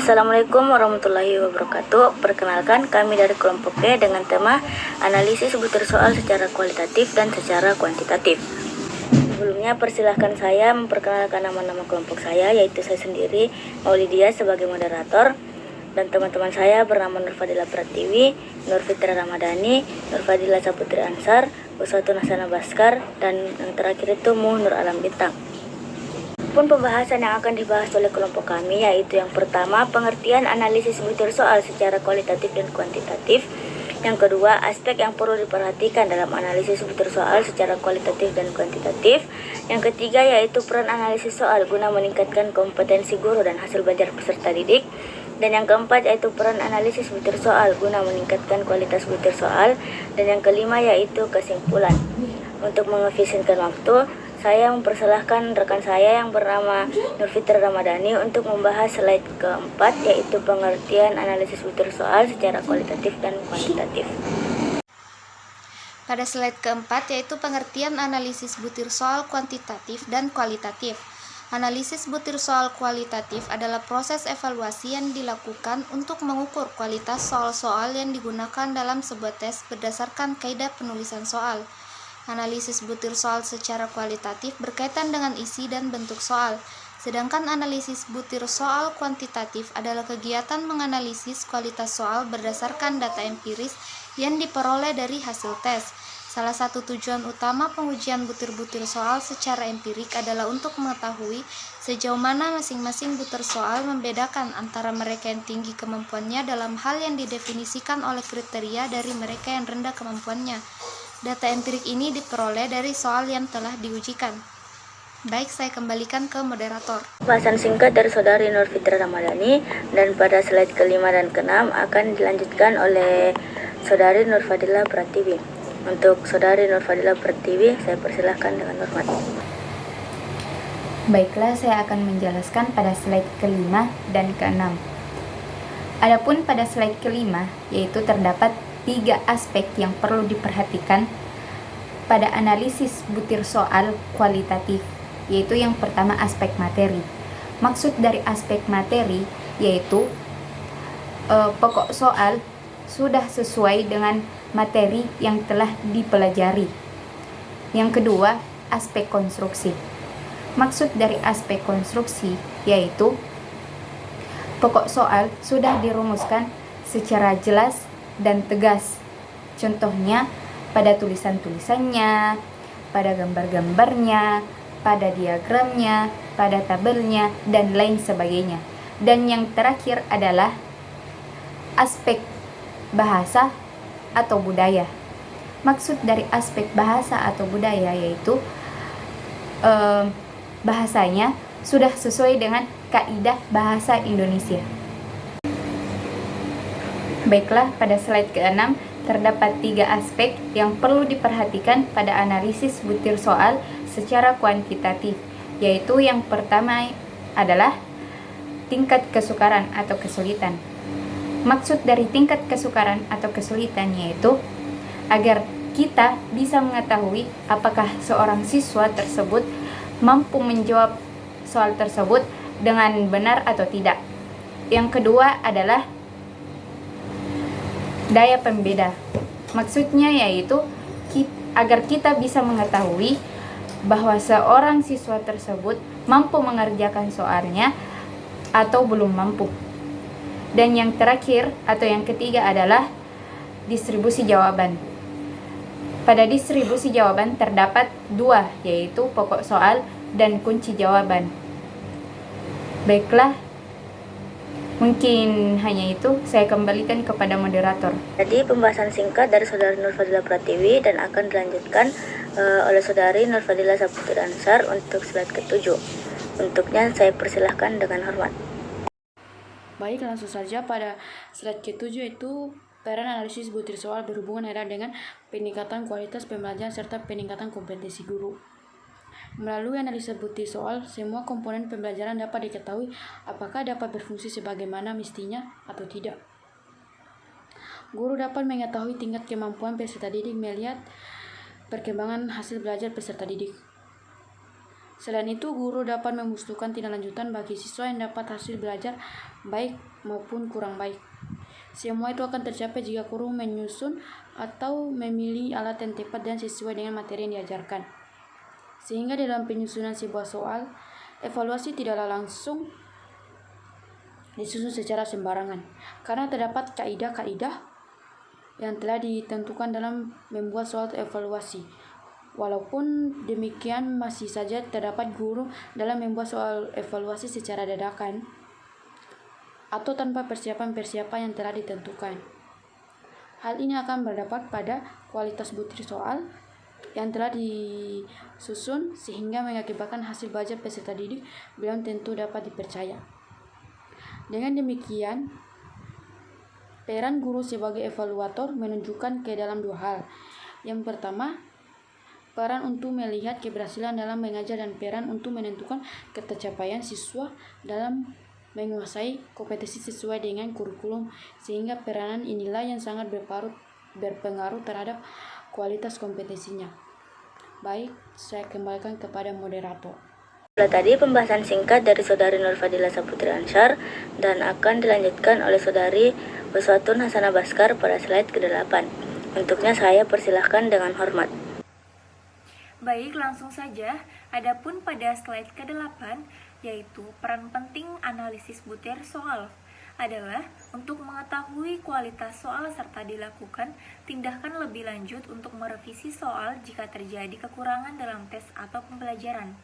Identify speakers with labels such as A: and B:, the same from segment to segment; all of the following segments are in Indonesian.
A: Assalamualaikum warahmatullahi wabarakatuh. Perkenalkan, kami dari kelompok E dengan tema analisis butir soal secara kualitatif dan secara kuantitatif. Sebelumnya persilahkan saya memperkenalkan nama-nama kelompok saya, yaitu saya sendiri, Maulidia, sebagai moderator, dan teman-teman saya bernama Nurfadila Pratiwi, Nurfitra Ramadhani, Nurfadila Saputri Ansar, Uswatun Hasanah Baskar, dan yang terakhir itu Nur Alam Bintang. Pun pembahasan yang akan dibahas oleh kelompok kami yaitu yang pertama, pengertian analisis butir soal secara kualitatif dan kuantitatif. Yang kedua, aspek yang perlu diperhatikan dalam analisis butir soal secara kualitatif dan kuantitatif. Yang ketiga, yaitu peran analisis soal guna meningkatkan kompetensi guru dan hasil belajar peserta didik. Dan yang keempat, yaitu peran analisis butir soal guna meningkatkan kualitas butir soal. Dan yang kelima, yaitu kesimpulan. Untuk mengefisienkan waktu, saya mempersilahkan rekan saya yang bernama Nurfitra Ramadhani untuk membahas slide keempat, yaitu pengertian analisis butir soal secara kualitatif dan kuantitatif.
B: Pada slide keempat, yaitu pengertian analisis butir soal kuantitatif dan kualitatif. Analisis butir soal kualitatif adalah proses evaluasi yang dilakukan untuk mengukur kualitas soal-soal yang digunakan dalam sebuah tes berdasarkan kaidah penulisan soal. Analisis butir soal secara kualitatif berkaitan dengan isi dan bentuk soal, sedangkan analisis butir soal kuantitatif adalah kegiatan menganalisis kualitas soal berdasarkan data empiris yang diperoleh dari hasil tes. Salah satu tujuan utama pengujian butir-butir soal secara empirik adalah untuk mengetahui sejauh mana masing-masing butir soal membedakan antara mereka yang tinggi kemampuannya dalam hal yang didefinisikan oleh kriteria dari mereka yang rendah kemampuannya. Data empirik ini diperoleh dari soal yang telah diujikan. Baik, saya kembalikan ke moderator.
A: Pembahasan singkat dari Saudari Nurfitra Ramadhani, dan pada slide kelima dan keenam akan dilanjutkan oleh Saudari Nurfadila Pratiwi. Untuk Saudari Nurfadila Pratiwi, saya persilahkan dengan hormat.
C: Baiklah, saya akan menjelaskan pada slide kelima dan keenam. Adapun pada slide kelima, yaitu terdapat 3 aspek yang perlu diperhatikan pada analisis butir soal kualitatif, yaitu yang pertama aspek materi. Maksud dari aspek materi yaitu pokok soal sudah sesuai dengan materi yang telah dipelajari. Yang kedua, aspek konstruksi. Maksud dari aspek konstruksi yaitu pokok soal sudah dirumuskan secara jelas dan tegas. Contohnya pada tulisan-tulisannya, pada gambar-gambarnya, pada diagramnya, pada tabelnya, dan lain sebagainya. Dan yang terakhir adalah aspek bahasa atau budaya. Maksud dari aspek bahasa atau budaya yaitu bahasanya sudah sesuai dengan kaidah bahasa Indonesia. Baiklah, pada slide ke-6 terdapat 3 aspek yang perlu diperhatikan pada analisis butir soal secara kuantitatif, yaitu yang pertama adalah tingkat kesukaran atau kesulitan. Maksud dari tingkat kesukaran atau kesulitan yaitu agar kita bisa mengetahui apakah seorang siswa tersebut mampu menjawab soal tersebut dengan benar atau tidak. Yang kedua adalah daya pembeda. Maksudnya yaitu agar kita bisa mengetahui bahwa seorang siswa tersebut mampu mengerjakan soalnya atau belum mampu. Dan yang terakhir atau yang ketiga adalah distribusi jawaban. Pada distribusi jawaban terdapat 2, yaitu pokok soal dan kunci jawaban. Baiklah, mungkin hanya itu. Saya kembalikan kepada moderator.
A: Jadi pembahasan singkat dari Saudari Nurfadila Pratiwi dan akan dilanjutkan oleh Saudari Nurfadila Saputri Ansar untuk slide ke-7. Untuknya saya persilahkan dengan hormat.
D: Baik, langsung saja pada slide ke-7 itu peran analisis butir soal berhubungan erat dengan peningkatan kualitas pembelajaran serta peningkatan kompetensi guru. Melalui analisa butir soal, semua komponen pembelajaran dapat diketahui apakah dapat berfungsi sebagaimana mestinya atau tidak. Guru dapat mengetahui tingkat kemampuan peserta didik melihat perkembangan hasil belajar peserta didik. Selain itu, guru dapat membutuhkan tindak lanjutan bagi siswa yang dapat hasil belajar baik maupun kurang baik. Semua itu akan tercapai jika guru menyusun atau memilih alat yang tepat dan sesuai dengan materi yang diajarkan. Sehingga dalam penyusunan sebuah soal, evaluasi tidaklah langsung disusun secara sembarangan, karena terdapat kaidah-kaidah yang telah ditentukan dalam membuat soal evaluasi. Walaupun demikian, masih saja terdapat guru dalam membuat soal evaluasi secara dadakan atau tanpa persiapan-persiapan yang telah ditentukan. Hal ini akan berdampak pada kualitas butir soal yang telah disusun, sehingga mengakibatkan hasil belajar peserta didik belum tentu dapat dipercaya. Dengan demikian, peran guru sebagai evaluator menunjukkan ke dalam dua hal. Yang pertama, peran untuk melihat keberhasilan dalam mengajar dan peran untuk menentukan ketercapaian siswa dalam menguasai kompetensi sesuai dengan kurikulum, sehingga peranan inilah yang sangat berpengaruh terhadap kualitas kompetensinya. Baik, saya kembalikan kepada moderator.
A: Tadi pembahasan singkat dari Saudari Nur Fadilah Saputri Ansyar dan akan dilanjutkan oleh Saudari Uswatun Hasanah Baskar pada slide ke-8. Untuknya saya persilahkan dengan hormat.
B: Baik, langsung saja. Adapun pada slide ke-8, yaitu peran penting analisis butir soal adalah untuk mengetahui kualitas soal serta dilakukan tindakan lebih lanjut untuk merevisi soal jika terjadi kekurangan dalam tes atau pembelajaran.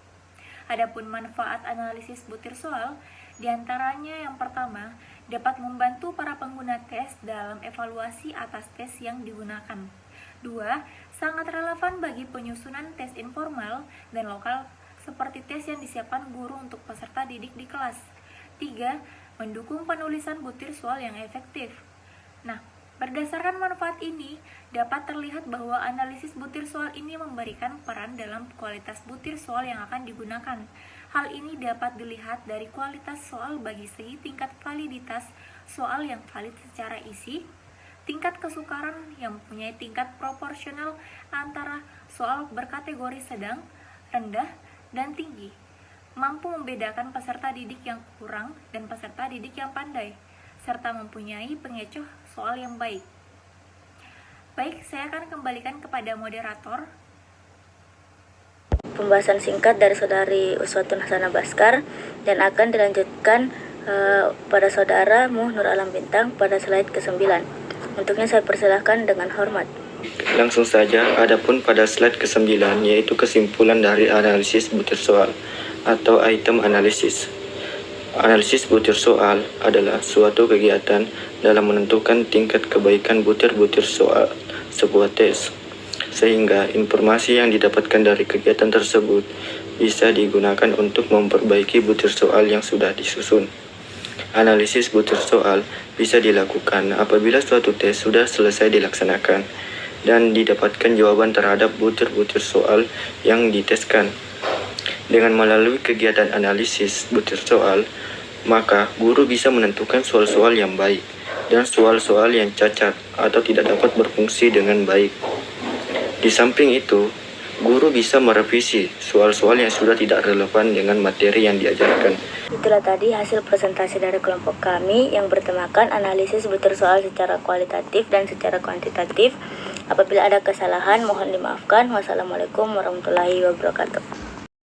B: Adapun manfaat analisis butir soal, diantaranya yang pertama, dapat membantu para pengguna tes dalam evaluasi atas tes yang digunakan. 2. Sangat relevan bagi penyusunan tes informal dan lokal seperti tes yang disiapkan guru untuk peserta didik di kelas. 3. Mendukung penulisan butir soal yang efektif. Nah, berdasarkan manfaat ini, dapat terlihat bahwa analisis butir soal ini memberikan peran dalam kualitas butir soal yang akan digunakan. Hal ini dapat dilihat dari kualitas soal bagi segi tingkat validitas soal yang valid secara isi, tingkat kesukaran yang mempunyai tingkat proporsional antara soal berkategori sedang, rendah, dan tinggi, mampu membedakan peserta didik yang kurang dan peserta didik yang pandai, serta mempunyai pengecoh soal yang baik. Baik, saya akan kembalikan kepada moderator.
A: Pembahasan singkat dari Saudari Uswatun Hasanah Baskar dan akan dilanjutkan pada Saudara Muh Nur Alam Bintang pada slide ke-9. Untuknya saya persilahkan dengan hormat.
E: Langsung saja, adapun pada slide ke-9 yaitu kesimpulan dari analisis butir soal atau item analisis. Analisis butir soal adalah suatu kegiatan dalam menentukan tingkat kebaikan butir-butir soal sebuah tes, sehingga informasi yang didapatkan dari kegiatan tersebut bisa digunakan untuk memperbaiki butir soal yang sudah disusun. Analisis butir soal bisa dilakukan apabila suatu tes sudah selesai dilaksanakan dan didapatkan jawaban terhadap butir-butir soal yang diteskan. Dengan melalui kegiatan analisis butir soal, maka guru bisa menentukan soal-soal yang baik dan soal-soal yang cacat atau tidak dapat berfungsi dengan baik. Di samping itu, guru bisa merevisi soal-soal yang sudah tidak relevan dengan materi yang diajarkan.
A: Itulah tadi hasil presentasi dari kelompok kami yang bertemakan analisis butir soal secara kualitatif dan secara kuantitatif. Apabila ada kesalahan, mohon dimaafkan. Wassalamualaikum warahmatullahi wabarakatuh.